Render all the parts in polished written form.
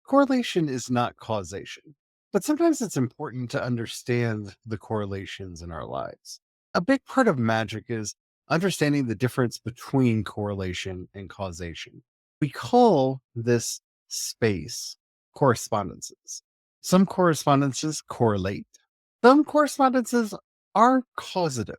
Correlation is not causation, but sometimes it's important to understand the correlations in our lives. A big part of magic is understanding the difference between correlation and causation. We call this space correspondences. Some correspondences correlate, some correspondences are causative.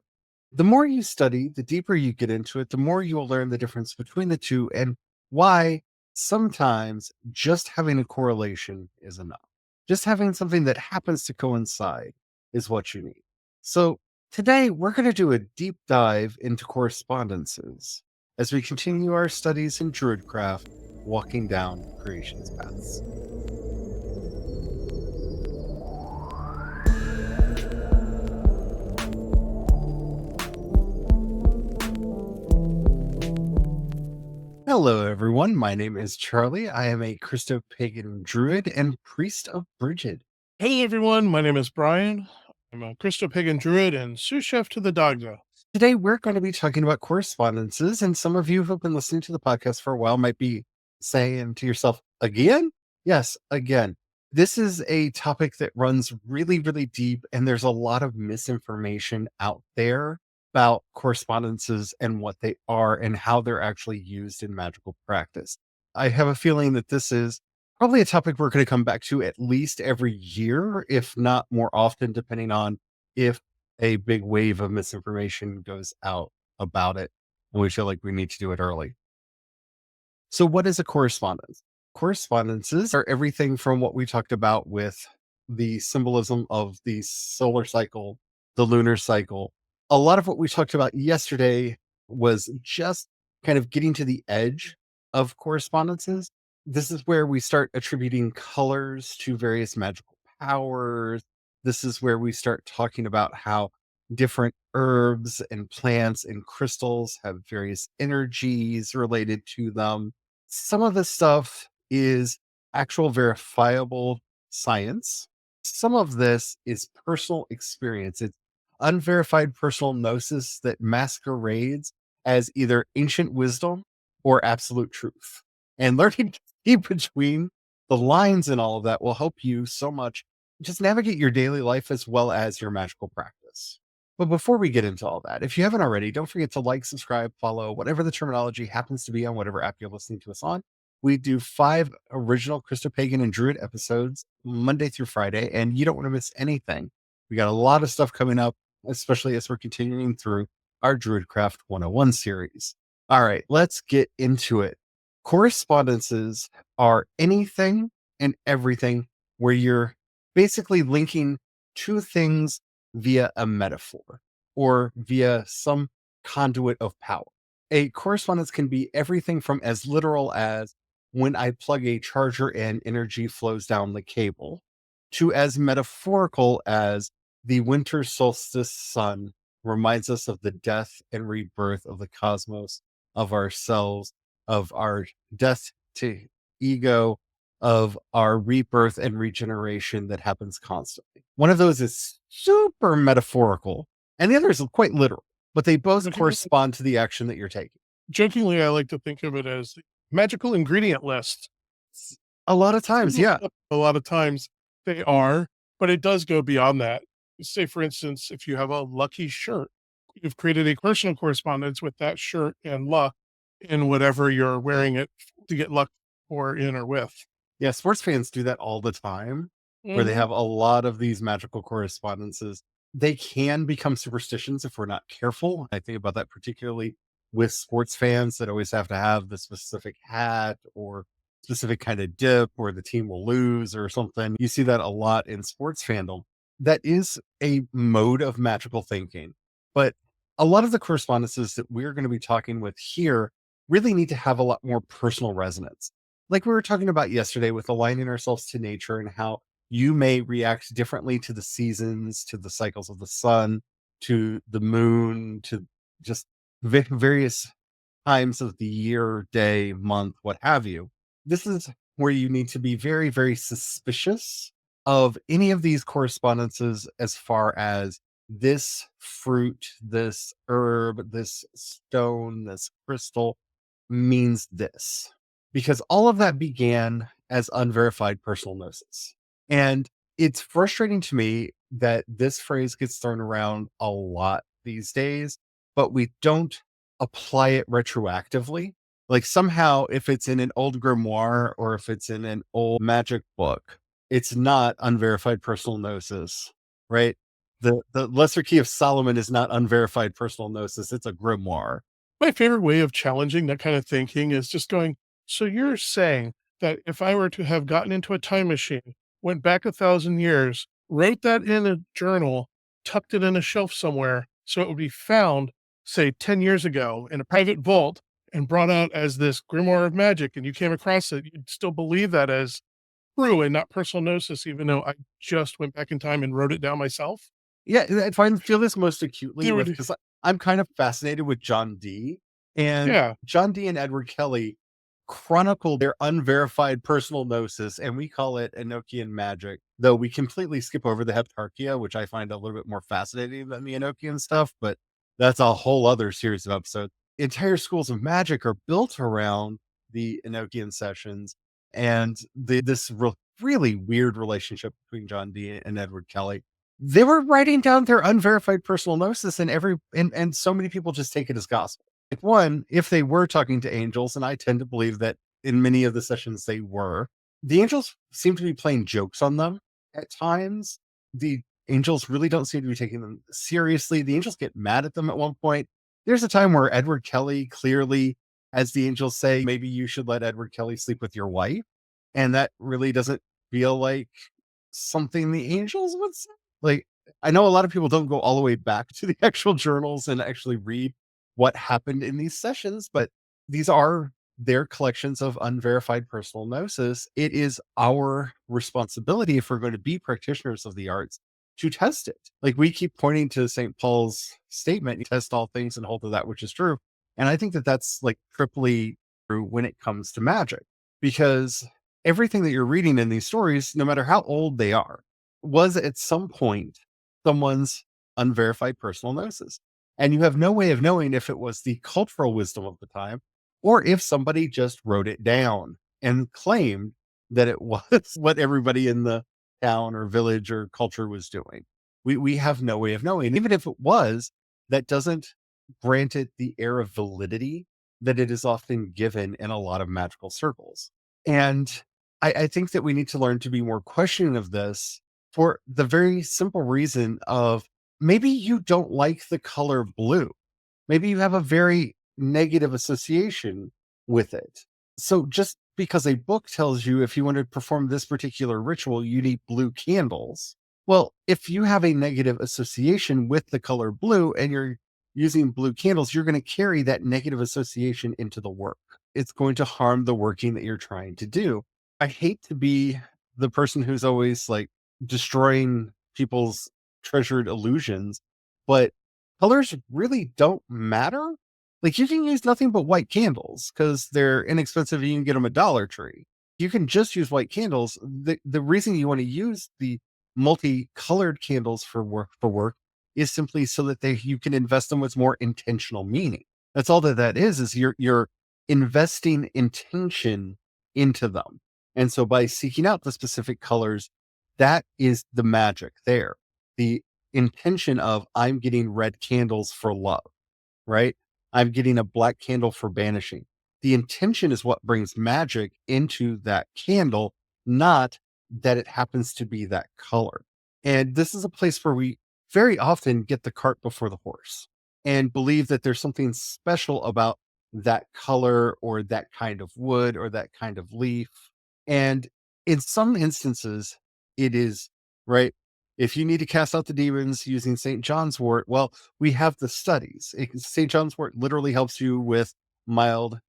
The more you study, the deeper you get into it, the more you'll learn the difference between the two and why sometimes just having a correlation is enough. Just having something that happens to coincide is what you need. So, today we're going to do a deep dive into correspondences as we continue our studies in Druidcraft, walking down creation's paths. Hello, everyone. My name is Charlie. I am a Christo-pagan druid and priest of Brigid. Hey everyone, my name is Brian. I'm a Christo-pagan druid and sous chef to the Dagda. Today, we're going to be talking about correspondences, and some of you who have been listening to the podcast for a while might be saying to yourself, again? Yes, again. This is a topic that runs really, really deep, and there's a lot of misinformation out there about correspondences and what they are and how they're actually used in magical practice. I have a feeling that this is probably a topic we're going to come back to at least every year, if not more often, depending on if a big wave of misinformation goes out about it, and we feel like we need to do it early. So, what is a correspondence? Correspondences are everything from what we talked about with the symbolism of the solar cycle, the lunar cycle. A lot of what we talked about yesterday was just kind of getting to the edge of correspondences. This is where we start attributing colors to various magical powers. This is where we start talking about how different herbs and plants and crystals have various energies related to them. Some of this stuff is actual verifiable science. Some of this is personal experience. It's unverified personal gnosis that masquerades as either ancient wisdom or absolute truth. And learning to see between the lines and all of that will help you so much just navigate your daily life as well as your magical practice. But before we get into all that, if you haven't already, don't forget to like, subscribe, follow, whatever the terminology happens to be on whatever app you're listening to us on. We do 5 original Christo-pagan and Druid episodes Monday through Friday, and you don't want to miss anything. We got a lot of stuff coming up, especially as we're continuing through our Druidcraft 101 series. All right, let's get into it. Correspondences are anything and everything where you're basically linking two things via a metaphor or via some conduit of power. A correspondence can be everything from as literal as when I plug a charger in, energy flows down the cable, to as metaphorical as the winter solstice sun reminds us of the death and rebirth of the cosmos, of ourselves, of our death to ego, of our rebirth and regeneration that happens constantly. One of those is super metaphorical, and the other is quite literal, but they both correspond to the action that you're taking. Jokingly, I like to think of it as the magical ingredient list. A lot of times, yeah. A lot of times they are, but it does go beyond that. Say, for instance, if you have a lucky shirt, you've created a personal correspondence with that shirt and luck in whatever you're wearing it to get luck or in or with. Yeah, sports fans do that all the time, where they have a lot of these magical correspondences. They can become superstitions if we're not careful. I think about that particularly with sports fans that always have to have the specific hat or specific kind of dip where the team will lose or something. You see that a lot in sports fandom. That is a mode of magical thinking. But a lot of the correspondences that we're going to be talking with here really need to have a lot more personal resonance. Like we were talking about yesterday with aligning ourselves to nature and how you may react differently to the seasons, to the cycles of the sun, to the moon, to just various times of the year, day, month, what have you. This is where you need to be very, very suspicious of any of these correspondences as far as this fruit, this herb, this stone, this crystal means this. because all of that began as unverified personal gnosis. And it's frustrating to me that this phrase gets thrown around a lot these days, but we don't apply it retroactively. Like somehow, if it's in an old grimoire or if it's in an old magic book, it's not unverified personal gnosis, right? The Lesser Key of Solomon is not unverified personal gnosis; it's a grimoire. My favorite way of challenging that kind of thinking is just going, so you're saying that if I were to have gotten into a time machine, went back 1,000 years, wrote that in a journal, tucked it in a shelf somewhere so it would be found, say, 10 years ago in a private vault and brought out as this grimoire of magic, and you came across it, you'd still believe that as true and not personal gnosis, even though I just went back in time and wrote it down myself? Yeah, I feel this most acutely with Dude, because I'm kind of fascinated with John Dee, and yeah. John Dee and Edward Kelly chronicle their unverified personal gnosis, and we call it Enochian magic, though we completely skip over the Heptarchia, which I find a little bit more fascinating than the Enochian stuff, but that's a whole other series of episodes. Entire schools of magic are built around the Enochian sessions and really weird relationship between John Dee and Edward Kelly. They were writing down their unverified personal gnosis, and and so many people just take it as gospel. Like one, if they were talking to angels, and I tend to believe that in many of the sessions they were, the angels seem to be playing jokes on them at times. The angels really don't seem to be taking them seriously. The angels get mad at them at one point. There's a time where Edward Kelly clearly, as the angels say, maybe you should let Edward Kelly sleep with your wife. And that really doesn't feel like something the angels would say. Like, I know a lot of people don't go all the way back to the actual journals and actually read what happened in these sessions, but these are their collections of unverified personal gnosis. It is our responsibility, if we're going to be practitioners of the arts, to test it. Like we keep pointing to St. Paul's statement, test all things and hold to that which is true. And I think that that's like triply true when it comes to magic, because everything that you're reading in these stories, no matter how old they are, was at some point someone's unverified personal gnosis. And you have no way of knowing if it was the cultural wisdom of the time or if somebody just wrote it down and claimed that it was what everybody in the town or village or culture was doing. We have no way of knowing. Even if it was, that doesn't grant it the air of validity that it is often given in a lot of magical circles. And I think that we need to learn to be more questioning of this for the very simple reason of maybe you don't like the color blue. Maybe you have a very negative association with it. So just because a book tells you if you want to perform this particular ritual, you need blue candles. Well, if you have a negative association with the color blue and you're using blue candles, you're going to carry that negative association into the work. It's going to harm the working that you're trying to do. I hate to be the person who's always like destroying people's treasured illusions, but colors really don't matter. Like you can use nothing but white candles because they're inexpensive and you can get them at Dollar Tree. You can just use white candles. The reason you want to use the multicolored candles for work is simply so that you can invest them with more intentional meaning. That's all that is you're investing intention into them. And so by seeking out the specific colors, that is the magic there. The intention of I'm getting red candles for love, right? I'm getting a black candle for banishing. The intention is what brings magic into that candle, not that it happens to be that color. And this is a place where we very often get the cart before the horse and believe that there's something special about that color or that kind of wood or that kind of leaf. And in some instances, it is right. If you need to cast out the demons using St. John's wort, well, we have the studies. St. John's wort literally helps you with moderate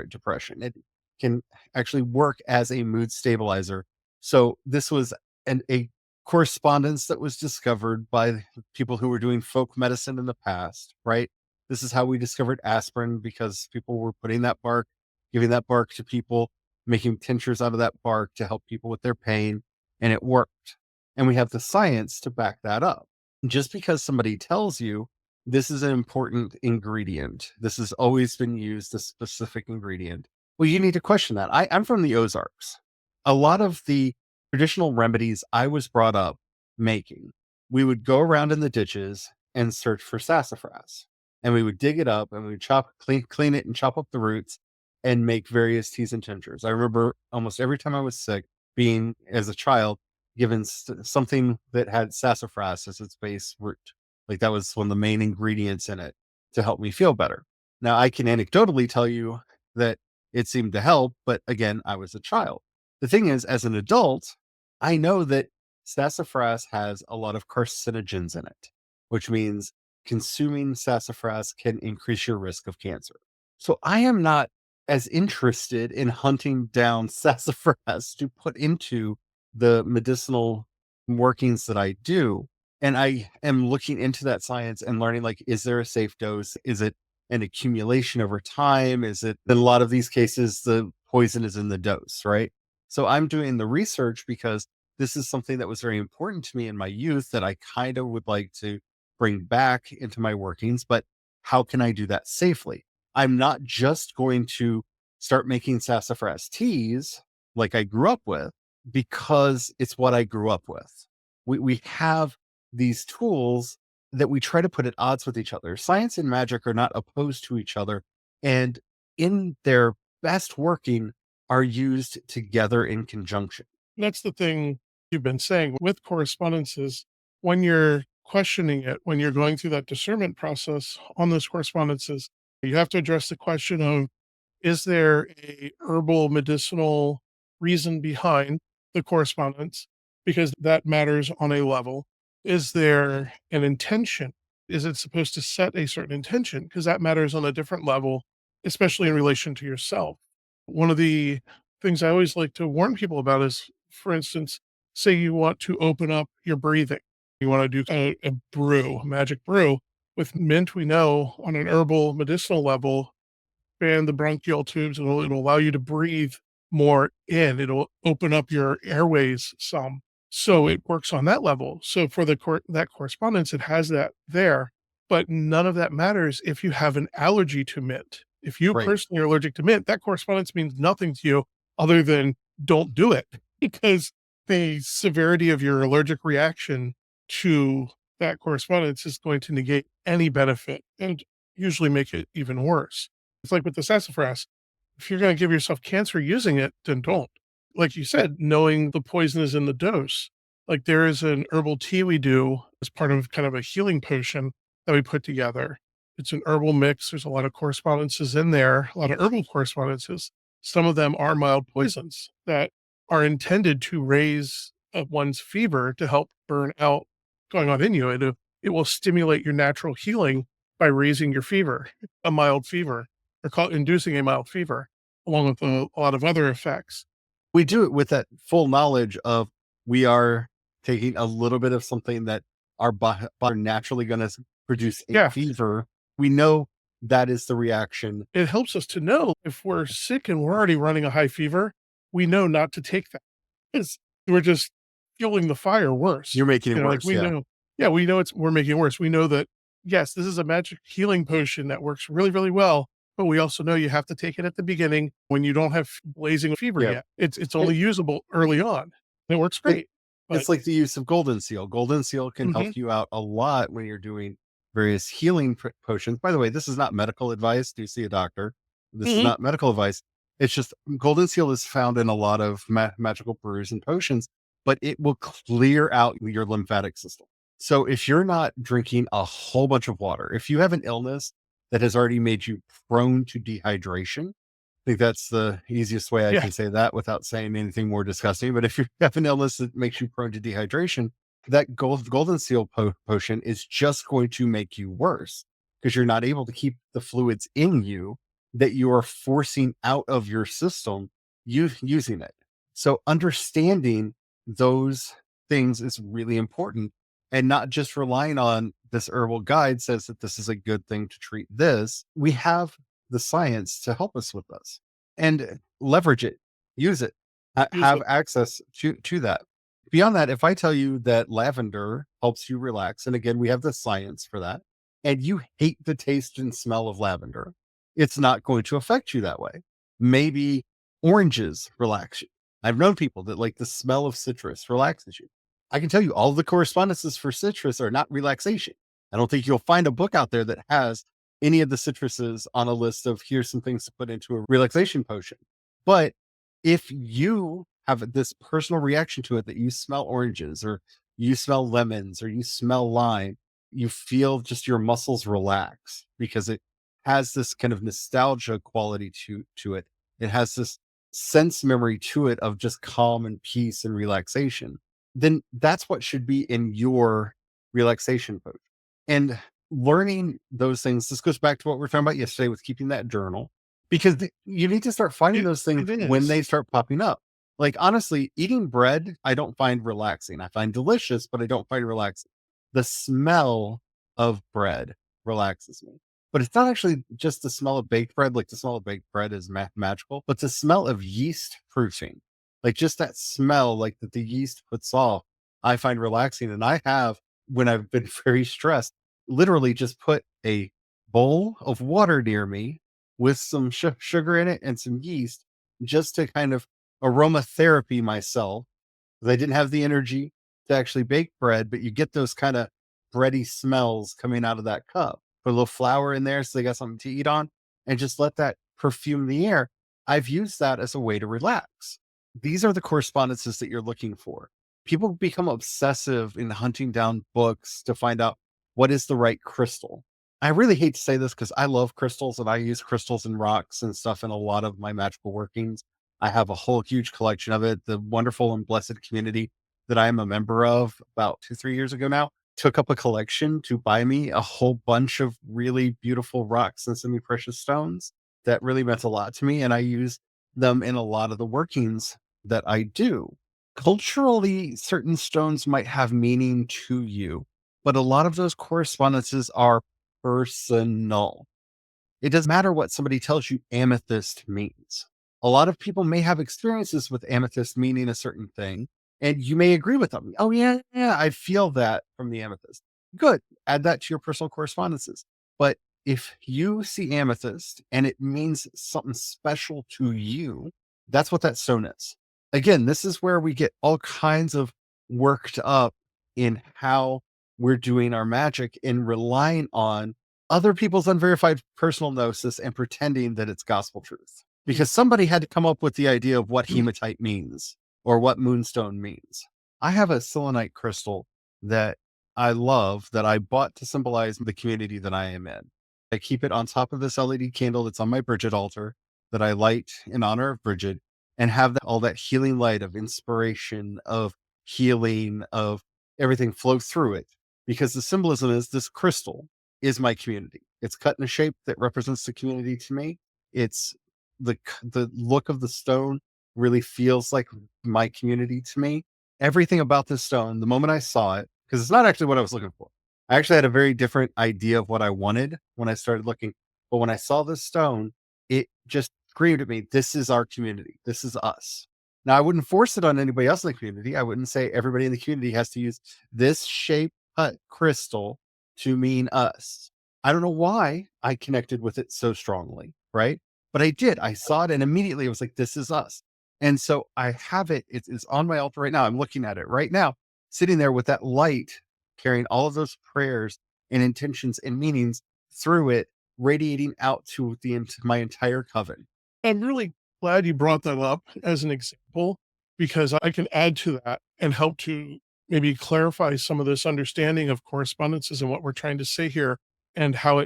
depression. It can actually work as a mood stabilizer. So this was a correspondence that was discovered by people who were doing folk medicine in the past, right? This is how we discovered aspirin because people were putting that bark, giving that bark to people, making tinctures out of that bark to help people with their pain, and it worked. And we have the science to back that up. Just because somebody tells you this is an important ingredient, this has always been used, this specific ingredient, Well, you need to question that. I'm from the Ozarks. A lot of the traditional remedies I was brought up making, we would go around in the ditches and search for sassafras. And we would dig it up and we would clean it and chop up the roots and make various teas and tinctures. I remember almost every time I was sick, being as a child, given something that had sassafras as its base root. Like that was one of the main ingredients in it to help me feel better. Now, I can anecdotally tell you that it seemed to help, but again, I was a child. The thing is, as an adult, I know that sassafras has a lot of carcinogens in it, which means consuming sassafras can increase your risk of cancer. So I am not as interested in hunting down sassafras to put into the medicinal workings that I do. And I am looking into that science and learning, like, is there a safe dose? Is it an accumulation over time? Is it, in a lot of these cases, the poison is in the dose, right? So I'm doing the research because this is something that was very important to me in my youth that I kind of would like to bring back into my workings. But how can I do that safely? I'm not just going to start making sassafras teas like I grew up with because it's what I grew up with. We have these tools that we try to put at odds with each other. Science and magic are not opposed to each other, and in their best working are used together in conjunction. That's the thing you've been saying with correspondences. When you're questioning it, when you're going through that discernment process on those correspondences, you have to address the question of, is there a herbal medicinal reason behind the correspondence? Because that matters on a level. Is there an intention? Is it supposed to set a certain intention? Because that matters on a different level, especially in relation to yourself. One of the things I always like to warn people about is, for instance, say you want to open up your breathing. You want to do a brew, a magic brew. With mint, we know on an herbal medicinal level, expand the bronchial tubes. It'll allow you to breathe more in. It'll open up your airways some. So it works on that level. So for that correspondence, it has that there. But none of that matters if you have an allergy to mint. If you Right. personally are allergic to mint, that correspondence means nothing to you other than don't do it, because the severity of your allergic reaction to that correspondence is going to negate any benefit and usually make it even worse. It's like with the sassafras. If you're going to give yourself cancer using it, then don't. Like you said, knowing the poison is in the dose. Like there is an herbal tea we do as part of kind of a healing potion that we put together. It's an herbal mix. There's a lot of correspondences in there, a lot of herbal correspondences. Some of them are mild poisons that are intended to raise one's fever to help burn out going on in you. It will stimulate your natural healing by raising your fever, a mild fever, or inducing a mild fever, along with a lot of other effects. We do it with that full knowledge of we are taking a little bit of something that our body are naturally going to produce a Yeah, fever. We know that is the reaction. it helps us to know if we're sick and we're already running a high fever, we know not to take that. 'Cause we're just fueling the fire worse. You're making it Like worse. we Yeah. know, yeah, we know we're making it worse. We know that, yes, this is a magic healing potion that works really, really well. But we also know you have to take it at the beginning when you don't have blazing fever Yeah. yet. It's It, only usable early on. And it works it, great. But it's like the use of golden seal. Golden seal can help mhm, you out a lot when you're doing various healing potions. By the way, this is not medical advice. Do see a doctor. This is mhm, not medical advice. It's just golden seal is found in a lot of magical brews and potions, but it will clear out your lymphatic system. So if you're not drinking a whole bunch of water, if you have an illness that has already made you prone to dehydration, I think that's the easiest way I yeah, can say that without saying anything more disgusting. But if you have an illness that makes you prone to dehydration, that golden seal potion is just going to make you worse because you're not able to keep the fluids in you that you are forcing out of your system using it. So understanding those things is really important, and not just relying on this herbal guide says that this is a good thing to treat this. We have the science to help us with this and leverage it, use it, use have it. access to that. Beyond that, if I tell you that lavender helps you relax, and again, we have the science for that, and you hate the taste and smell of lavender, it's not going to affect you that way. Maybe oranges relax you. I've known people that like the smell of citrus relaxes you. I can tell you all the correspondences for citrus are not relaxation. I don't think you'll find a book out there that has any of the citruses on a list of here's some things to put into a relaxation potion. But if you have this personal reaction to it that you smell oranges or you smell lemons or you smell lime, you feel just your muscles relax because it has this kind of nostalgia quality to it. It has this sense memory to it of just calm and peace and relaxation. Then that's what should be in your relaxation potion. And learning those things, this goes back to what we were talking about yesterday with keeping that journal, because you need to start finding It those things it when is. they start popping up. Like honestly, eating bread, I don't find relaxing. I find delicious, but I don't find relaxing. The smell of bread relaxes me. But it's not actually just the smell of baked bread. Like the smell of baked bread is magical, but the smell of yeast proofing, like just that smell, like that the yeast puts off, I find relaxing. And I have, when I've been very stressed, literally just put a bowl of water near me with some sugar in it and some yeast just to kind of aromatherapy myself. 'Cause I didn't have the energy to actually bake bread, but you get those kind of bready smells coming out of that cup. Put a little flour in there so they got something to eat on and just let that perfume the air. I've used that as a way to relax. These are the correspondences that you're looking for. People become obsessive in hunting down books to find out what is the right crystal. I really hate to say this because I love crystals and I use crystals and rocks and stuff in a lot of my magical workings. I have a whole huge collection of it. The wonderful and blessed community that I am a member of about 2, 3 years ago now took up a collection to buy me a whole bunch of really beautiful rocks and semi precious stones that really meant a lot to me. And I use them in a lot of the workings that I do. Culturally, certain stones might have meaning to you, but a lot of those correspondences are personal. It doesn't matter what somebody tells you amethyst means. A lot of people may have experiences with amethyst meaning a certain thing, and you may agree with them. Oh, yeah, yeah, I feel that from the amethyst. Good. Add that to your personal correspondences. But if you see amethyst and it means something special to you, that's what that stone is. Again, this is where we get all kinds of worked up in how we're doing our magic and relying on other people's unverified personal gnosis and pretending that it's gospel truth. Mm. Because somebody had to come up with the idea of what hematite means or what moonstone means. I have a selenite crystal that I love that I bought to symbolize the community that I am in. I keep it on top of this LED candle that's on my Bridget altar that I light in honor of Bridget and have all that healing light of inspiration, of healing, of everything flow through it. Because the symbolism is this crystal is my community. It's cut in a shape that represents the community to me. It's the look of the stone really feels like my community to me. Everything about this stone, the moment I saw it, because it's not actually what I was looking for. I actually had a very different idea of what I wanted when I started looking. But when I saw this stone, it just screamed at me, this is our community. This is us. Now, I wouldn't force it on anybody else in the community. I wouldn't say everybody in the community has to use this shape cut crystal to mean us. I don't know why I connected with it so strongly, right? But I did. I saw it and immediately I was like, this is us. And so I have it. It's on my altar right now. I'm looking at it right now, sitting there with that light, carrying all of those prayers and intentions and meanings through it, radiating out to my entire coven. I'm really glad you brought that up as an example because I can add to that and help to maybe clarify some of this understanding of correspondences and what we're trying to say here and how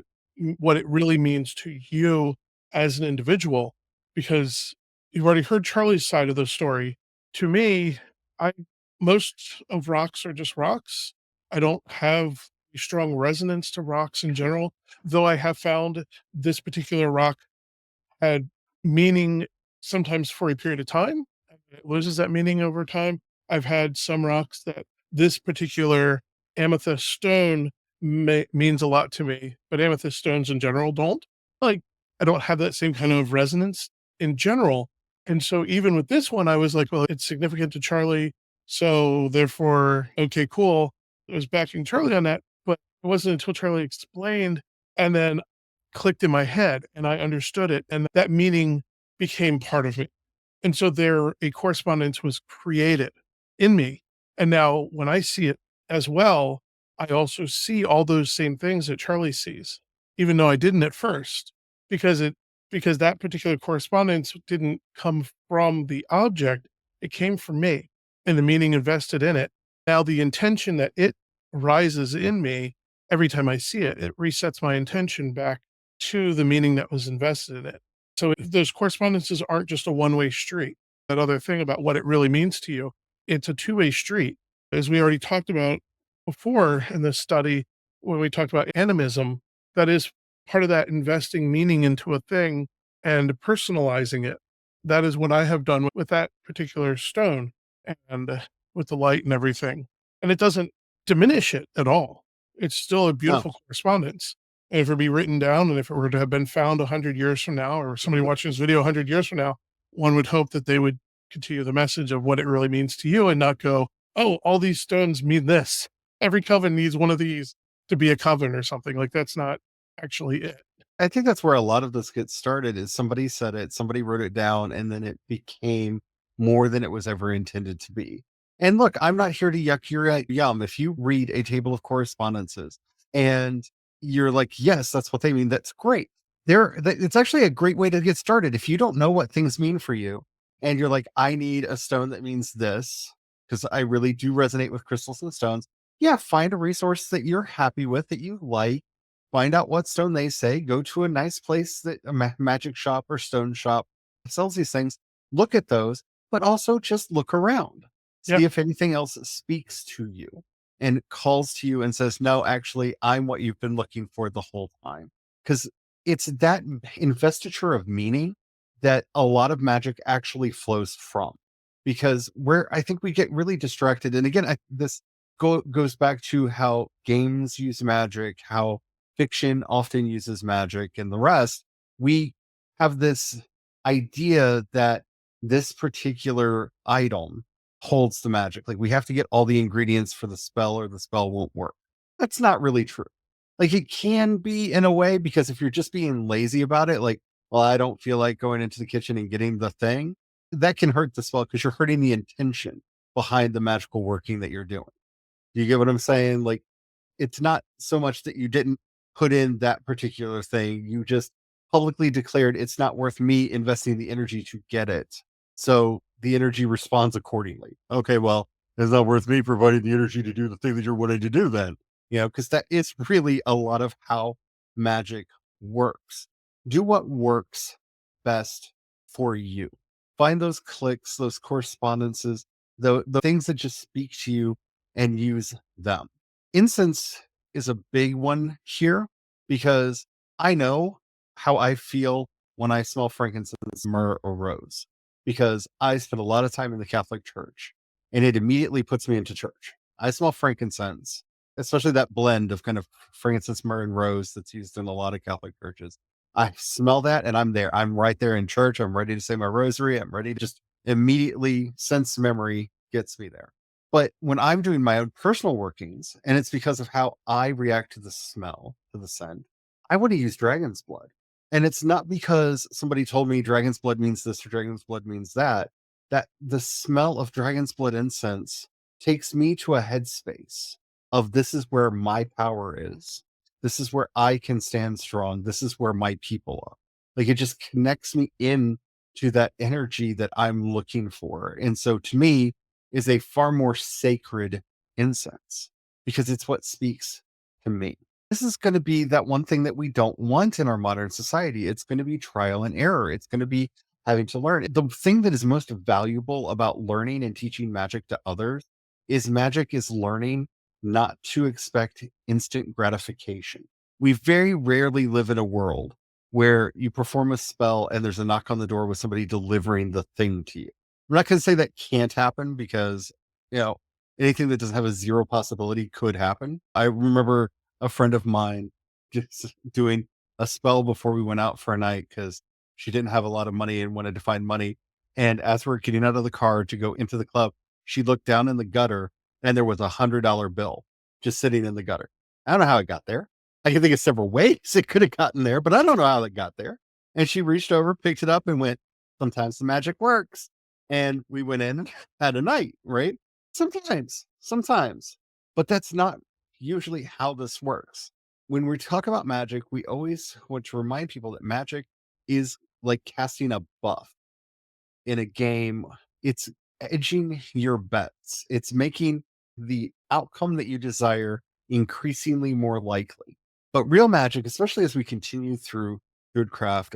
what it really means to you as an individual. Because you've already heard Charlie's side of the story. To me, I most of rocks are just rocks. I don't have a strong resonance to rocks in general, though I have found this particular rock had meaning sometimes for a period of time. It loses that meaning over time. I've had some rocks that this particular amethyst stone means a lot to me, but amethyst stones in general don't. Like, I don't have that same kind of resonance in general. And so even with this one, I was like, well, it's significant to Charlie. So therefore, okay, cool. I was backing Charlie on that. But it wasn't until Charlie explained and then clicked in my head and I understood it. And that meaning became part of me. And so there, a correspondence was created in me. And now when I see it as well, I also see all those same things that Charlie sees, even though I didn't at first, because because that particular correspondence didn't come from the object, it came from me and the meaning invested in it. Now the intention that it rises in me every time I see it, it resets my intention back to the meaning that was invested in it. So those correspondences aren't just a one-way street. That other thing about what it really means to you, it's a two-way street. As we already talked about before in this study, when we talked about animism, that is part of that investing meaning into a thing and personalizing it. That is what I have done with that particular stone and with the light and everything. And it doesn't diminish it at all. It's still a No. beautiful correspondence. And if it be written down, and if it were to have been found 100 years from now, or somebody watching this video 100 years from now, one would hope that they would continue the message of what it really means to you and not go, oh, all these stones mean this. Every coven needs one of these to be a coven or something. Like, that's not actually it. I think that's where a lot of this gets started is somebody said it, somebody wrote it down, and then it became more than it was ever intended to be. And look, I'm not here to yuck your yum. If you read a table of correspondences and you're like, yes, that's what they mean, that's great. It's actually a great way to get started. If you don't know what things mean for you, and you're like, I need a stone that means this, because I really do resonate with crystals and stones. Yeah, find a resource that you're happy with, that you like. Find out what stone they say. Go to a nice place that a magic shop or stone shop sells these things. Look at those, but also just look around. Yeah. See if anything else speaks to you and calls to you and says, no, actually, I'm what you've been looking for the whole time. Because it's that investiture of meaning that a lot of magic actually flows from. Because where I think we get really distracted, and again, this goes back to how games use magic, how fiction often uses magic, and the rest. We have this idea that this particular item holds the magic. Like we have to get all the ingredients for the spell or the spell won't work. That's not really true. Like it can be in a way, because if you're just being lazy about it, like, well, I don't feel like going into the kitchen and getting the thing, that can hurt the spell because you're hurting the intention behind the magical working that you're doing. Do you get what I'm saying? Like it's not so much that you didn't put in that particular thing. You just publicly declared it's not worth me investing the energy to get it. So the energy responds accordingly. Okay, well, it's not worth me providing the energy to do the thing that you're wanting to do then. Because that is really a lot of how magic works. Do what works best for you. Find those clicks, those correspondences, the things that just speak to you and use them. Incense is a big one here because I know how I feel when I smell frankincense, myrrh, or rose, because I spent a lot of time in the Catholic Church and it immediately puts me into church. I smell frankincense, especially that blend of kind of frankincense, myrrh, and rose that's used in a lot of Catholic churches. I smell that and I'm there. I'm right there in church. I'm ready to say my rosary. I'm ready to just immediately sense memory gets me there. But when I'm doing my own personal workings, and it's because of how I react to the smell, to the scent, I want to use dragon's blood. And it's not because somebody told me dragon's blood means this or dragon's blood means that, that the smell of dragon's blood incense takes me to a headspace of this is where my power is. This is where I can stand strong. This is where my people are. Like it just connects me in to that energy that I'm looking for. And so to me, is a far more sacred incense because it's what speaks to me. This is going to be that one thing that we don't want in our modern society. It's going to be trial and error. It's going to be having to learn. The thing that is most valuable about learning and teaching magic to others is magic is learning not to expect instant gratification. We very rarely live in a world where you perform a spell and there's a knock on the door with somebody delivering the thing to you. I'm not going to say that can't happen because, you know, anything that doesn't have a zero possibility could happen. I remember a friend of mine just doing a spell before we went out for a night because she didn't have a lot of money and wanted to find money. And as we're getting out of the car to go into the club, she looked down in the gutter and there was $100 bill just sitting in the gutter. I don't know how it got there. I can think of several ways it could have gotten there, but I don't know how it got there. And she reached over, picked it up, and went, Sometimes the magic works. And we went in and had a night, right? Sometimes. But that's not usually how this works. When we talk about magic, we always want to remind people that magic is like casting a buff in a game. It's edging your bets. It's making the outcome that you desire increasingly more likely. But real magic, especially as we continue through Druidcraft,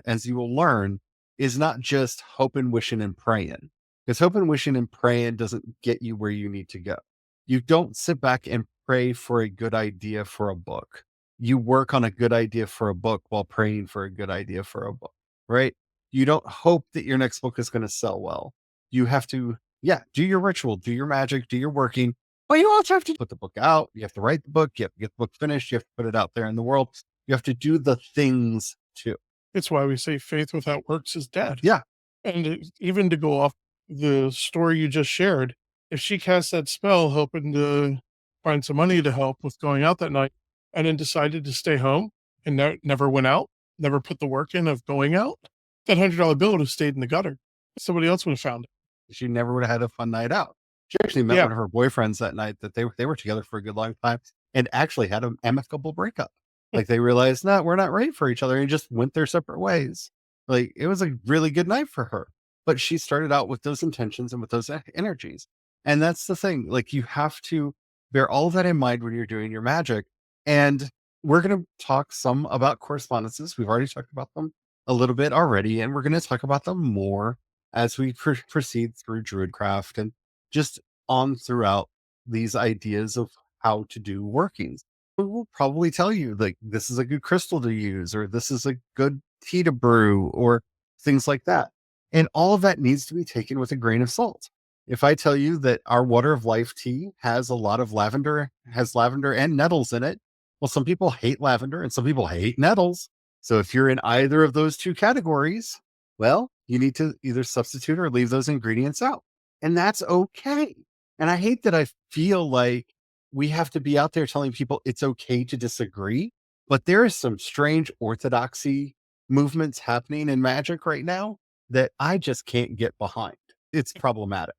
as you will learn, is not just hoping, wishing, and praying. Because hoping, wishing, and praying doesn't get you where you need to go. You don't sit back and pray for a good idea for a book. You work on a good idea for a book while praying for a good idea for a book, right? You don't hope that your next book is going to sell well. You have to, yeah, do your ritual, do your magic, do your working, but you also have to put the book out. You have to write the book. You have to get the book finished. You have to put it out there in the world. You have to do the things too. It's why we say faith without works is dead. Yeah. And even to go off the story you just shared, if she cast that spell hoping to find some money to help with going out that night and then decided to stay home and never went out, never put the work in of going out, that $100 bill would have stayed in the gutter. Somebody else would have found it. She never would have had a fun night out. She actually met Yeah. one of her boyfriends that night that they were together for a good long time and actually had an amicable breakup. Like they realized, no, we're not right for each other, and just went their separate ways. Like it was a really good night for her. But she started out with those intentions and with those energies. And that's the thing. Like you have to bear all that in mind when you're doing your magic. And we're going to talk some about correspondences. We've already talked about them a little bit already, and we're going to talk about them more as we proceed through Druidcraft and just on throughout these ideas of how to do workings. We will probably tell you like this is a good crystal to use, or this is a good tea to brew, or things like that. And all of that needs to be taken with a grain of salt. If I tell you that our water of life tea has a lot of lavender, has lavender and nettles in it, well, some people hate lavender and some people hate nettles. So if you're in either of those two categories, well, you need to either substitute or leave those ingredients out. And that's okay. And I hate that I feel like we have to be out there telling people it's okay to disagree, but there is some strange orthodoxy movements happening in magic right now that I just can't get behind. It's problematic.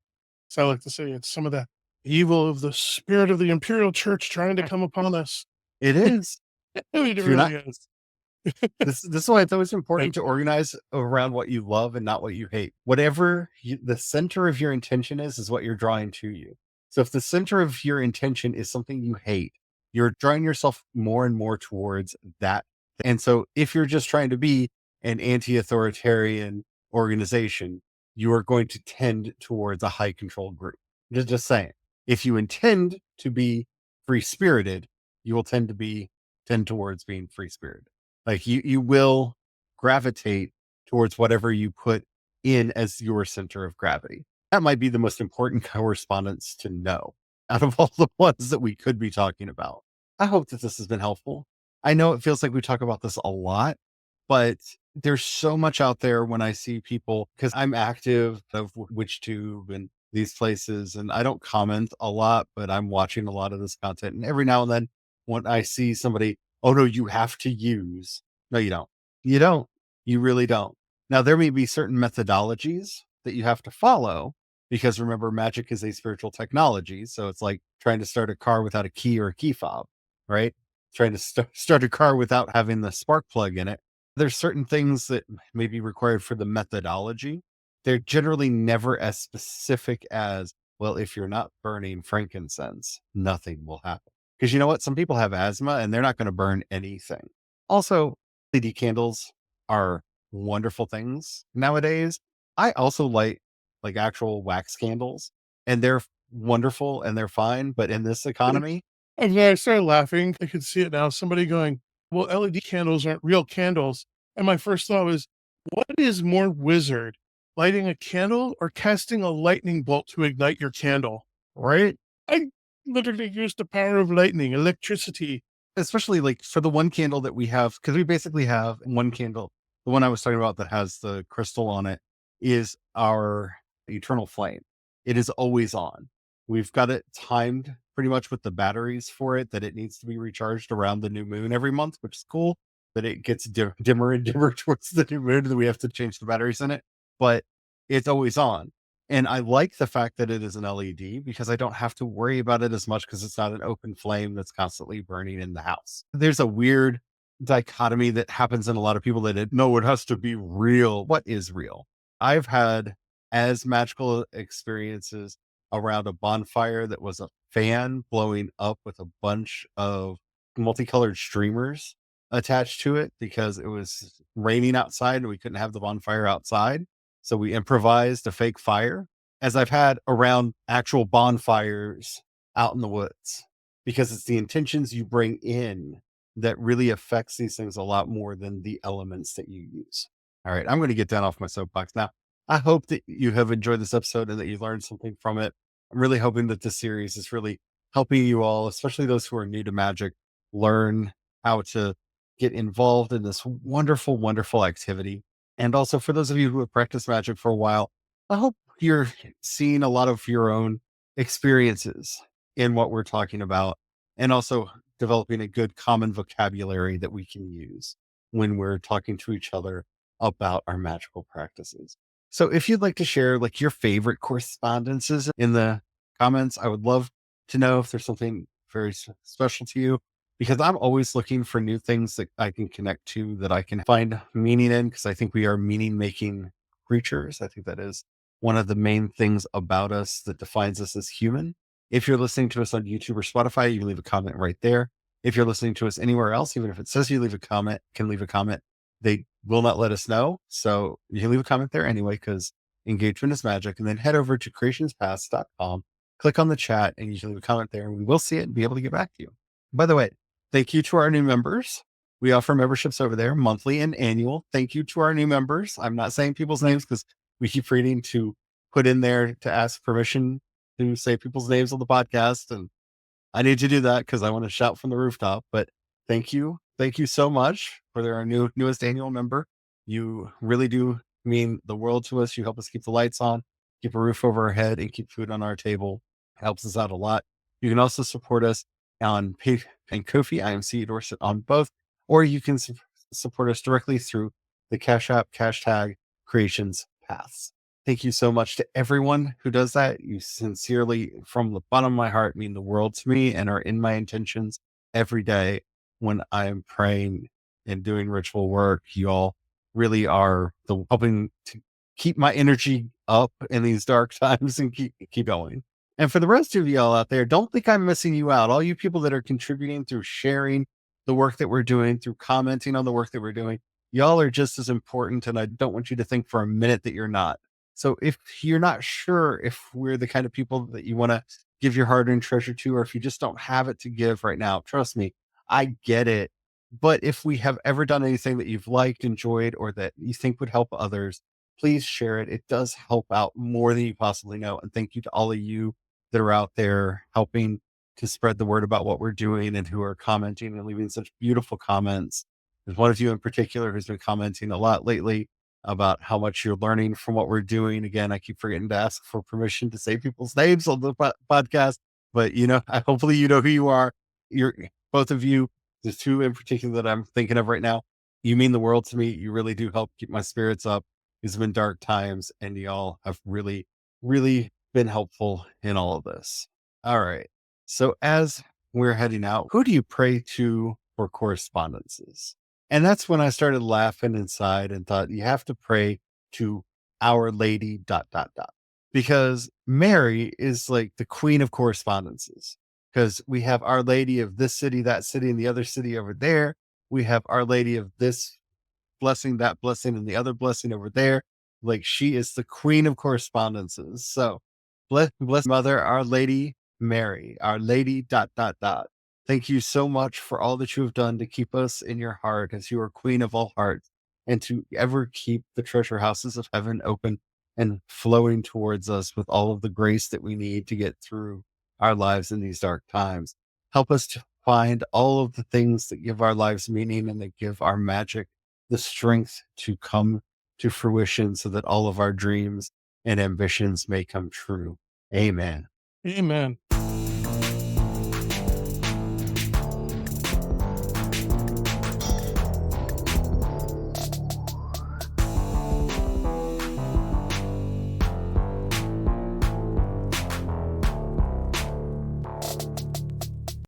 So I like to say it's some of the evil of the spirit of the imperial church trying to come upon us. It is. I mean, it If you're really not, is. this is why it's always important to organize around what you love and not what you hate. Whatever the center of your intention is what you're drawing to you. So if the center of your intention is something you hate, you're drawing yourself more and more towards that. And so if you're just trying to be an anti-authoritarian organization, you are going to tend towards a high control group. Just saying. If you intend to be free spirited, you will tend towards being free spirited. Like you will gravitate towards whatever you put in as your center of gravity. That might be the most important correspondence to know out of all the ones that we could be talking about. I hope that this has been helpful. I know it feels like we talk about this a lot, but there's so much out there when I see people, because I'm active of WitchTube and these places, and I don't comment a lot, but I'm watching a lot of this content. And every now and then when I see somebody, oh no, you have to use. No, you don't. You don't. You really don't. Now, there may be certain methodologies that you have to follow because remember, magic is a spiritual technology. So it's like trying to start a car without a key or a key fob, right? Trying to start a car without having the spark plug in it. There's certain things that may be required for the methodology. They're generally never as specific as, well, if you're not burning frankincense, nothing will happen. Because you know what? Some people have asthma and they're not going to burn anything. Also, LED candles are wonderful things nowadays. I also like actual wax candles, and they're wonderful and they're fine. But in this economy, And then I started laughing. I could see it now. Somebody going, well, LED candles aren't real candles. And my first thought was, what is more wizard, lighting a candle or casting a lightning bolt to ignite your candle? right? I literally used the power of lightning, electricity. Especially like for the one candle that we have, because we basically have one candle. The one I was talking about that has the crystal on it is our eternal flame. It is always on. We've got it timed pretty much with the batteries for it that it needs to be recharged around the new moon every month, which is cool. But it gets dimmer and dimmer towards the new moon, and then we have to change the batteries in it. but it's always on. And I like the fact that it is an LED because I don't have to worry about it as much because it's not an open flame that's constantly burning in the house. There's a weird dichotomy that happens in a lot of people that no, it has to be real. What is real? I've had as magical experiences around a bonfire that was a fan blowing up with a bunch of multicolored streamers attached to it because it was raining outside and we couldn't have the bonfire outside. So we improvised a fake fire, as I've had around actual bonfires out in the woods, because it's the intentions you bring in that really affects these things a lot more than the elements that you use. All right, I'm going to get down off my soapbox now. I hope that you have enjoyed this episode and that you learned something from it. I'm really hoping that this series is really helping you all, especially those who are new to magic, learn how to get involved in this wonderful, wonderful activity. And also for those of you who have practiced magic for a while, I hope you're seeing a lot of your own experiences in what we're talking about, and also developing a good common vocabulary that we can use when we're talking to each other about our magical practices. So if you'd like to share like your favorite correspondences in the comments, I would love to know if there's something very special to you, because I'm always looking for new things that I can connect to, that I can find meaning in, because I think we are meaning making creatures. I think that is one of the main things about us that defines us as human. If you're listening to us on YouTube or Spotify, you can leave a comment right there. If you're listening to us anywhere else, even if it says you leave a comment, can leave a comment. They will not let us know. So you can leave a comment there anyway, because engagement is magic. And then head over to creationspast.com, click on the chat, and you can leave a comment there, and we will see it and be able to get back to you. By the way, thank you to our new members. We offer memberships over there, monthly and annual. Thank you to our new members. I'm not saying people's names because we keep reading to put in there to ask permission to say people's names on the podcast. And I need to do that because I want to shout from the rooftop. But thank you. Thank you so much for our newest annual member. You really do mean the world to us. You help us keep the lights on, keep a roof over our head, and keep food on our table. Helps us out a lot. You can also support us on Pay and Ko-fi. I am C. Dorset on both, or you can support us directly through the Cash App, #, Creations Paths. Thank you so much to everyone who does that. You sincerely, from the bottom of my heart, mean the world to me and are in my intentions every day when I am praying and doing ritual work. You all really are the helping to keep my energy up in these dark times and keep going. And for the rest of y'all out there, don't think I'm missing you out. All you people that are contributing through sharing the work that we're doing, through commenting on the work that we're doing, y'all are just as important. And I don't want you to think for a minute that you're not. So if you're not sure if we're the kind of people that you want to give your hard-earned treasure to, or if you just don't have it to give right now, trust me, I get it. But if we have ever done anything that you've liked, enjoyed, or that you think would help others, please share it. It does help out more than you possibly know. And thank you to all of you that are out there helping to spread the word about what we're doing and who are commenting and leaving such beautiful comments. There's one of you in particular who's been commenting a lot lately about how much you're learning from what we're doing. Again, I keep forgetting to ask for permission to say people's names on the podcast, but hopefully you know who you are. You're both of you. There's two in particular that I'm thinking of right now. You mean the world to me. You really do help keep my spirits up. These have been dark times, and y'all have really, really been helpful in all of this. All right. So as we're heading out, who do you pray to for correspondences? And that's when I started laughing inside and thought, you have to pray to Our Lady ... because Mary is like the queen of correspondences, because we have Our Lady of this city, that city, and the other city over there. We have Our Lady of this blessing, that blessing, and the other blessing over there. Like, she is the queen of correspondences. So bless Mother, Our Lady Mary, Our Lady ... Thank you so much for all that you have done to keep us in your heart, as you are queen of all hearts, and to ever keep the treasure houses of heaven open and flowing towards us with all of the grace that we need to get through our lives in these dark times. Help us to find all of the things that give our lives meaning and that give our magic the strength to come to fruition, so that all of our dreams and ambitions may come true. Amen. Amen.